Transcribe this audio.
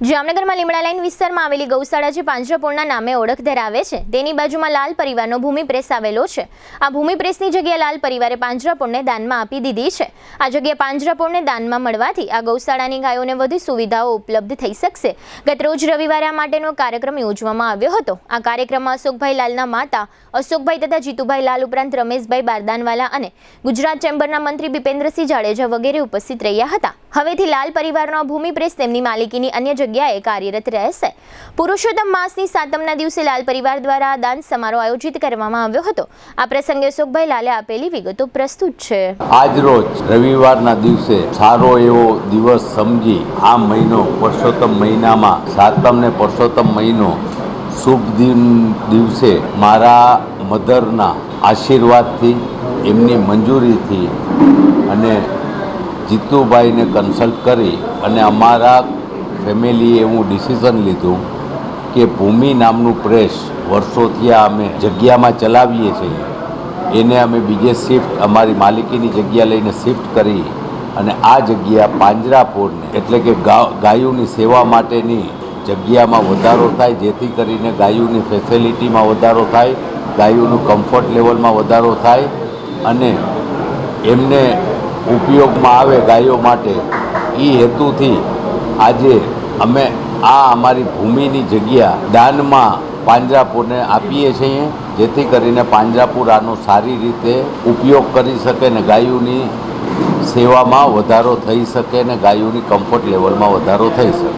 જામનગરમાં લીમડા લાઈન વિસ્તારમાં આવેલી ગૌશાળા જે પાંજરાપોળના નામે ઓળખ ધરાવે છે તેની બાજુમાં લાલ પરિવારનો ભૂમિ પ્રેસ આવેલો છે। આ ભૂમિ પ્રેસની જગ્યાએ લાલ પરિવારે પાંજરાપોળને દાનમાં આપી દીધી છે। આ જગ્યા પાંજરાપોળને દાનમાં મળવાથી આ ગૌશાળાની ગાયોને વધુ સુવિધાઓ ઉપલબ્ધ થઈ શકશે। ગત રોજ રવિવારે આ માટેનો કાર્યક્રમ યોજવામાં આવ્યો હતો। આ કાર્યક્રમમાં અશોકભાઈ લાલના માતા અશોકભાઈ તથા જીતુભાઈ લાલ ઉપરાંત રમેશભાઈ બારદાનવાલા અને ગુજરાત ચેમ્બરના મંત્રી ભીપેન્દ્રસિંહ જાડેજા વગેરે ઉપસ્થિત રહ્યા હતા। હવેથી લાલ પરિવારનો ભૂમિ પ્રેસ તેમની માલિકીની અન્ય જગ્યાએ કાર્યરત રહેશે। પુરુષોત્તમ માસની સાતમના દિવસે લાલ પરિવાર દ્વારા આ દાન સમારોહ આયોજિત કરવામાં આવ્યો હતો। આ પ્રસંગે અશોકભાઈ લાલે આપેલી વિગતો પ્રસ્તુત છે। આજ રોજ રવિવારના દિવસે સારો એવો દિવસ સમજી આ મહિનો પુરુષોત્તમ મહિનામાં સાતમ ને પુરુષોત્તમ મહિનો શુભ દિવસે મારા મધરના આશીર્વાદથી એમની મંજૂરીથી અને જીતુભાઈને કન્સલ્ટ કરી અને અમારા ફેમિલીએ એવું ડિસિઝન લીધું કે ભૂમિ નામનું પ્રેસ વર્ષોથી અમે જગ્યામાં ચલાવીએ છીએ એને અમે બીજે શિફ્ટ અમારી માલિકીની જગ્યા લઈને શિફ્ટ કરી અને આ જગ્યા પાંજરાપોળને એટલે કે ગાયોની સેવા માટેની જગ્યામાં વધારો થાય, જેથી કરીને ગાયોની ફેસિલિટીમાં વધારો થાય, ગાયોનું કમ્ફર્ટ લેવલમાં વધારો થાય અને એમને ઉપયોગમાં આવે ગાયો માટે એ હેતુથી આજે અમે આ અમારી ભૂમિની જગ્યા દાનમાં પાંજરાપોળને આપીએ છીએ, જેથી કરીને પાંજરાપોળ આનો સારી રીતે ઉપયોગ કરી શકે ને ગાયોની સેવામાં વધારો થઈ શકે ને ગાયોની કમ્ફર્ટ લેવલમાં વધારો થઈ શકે।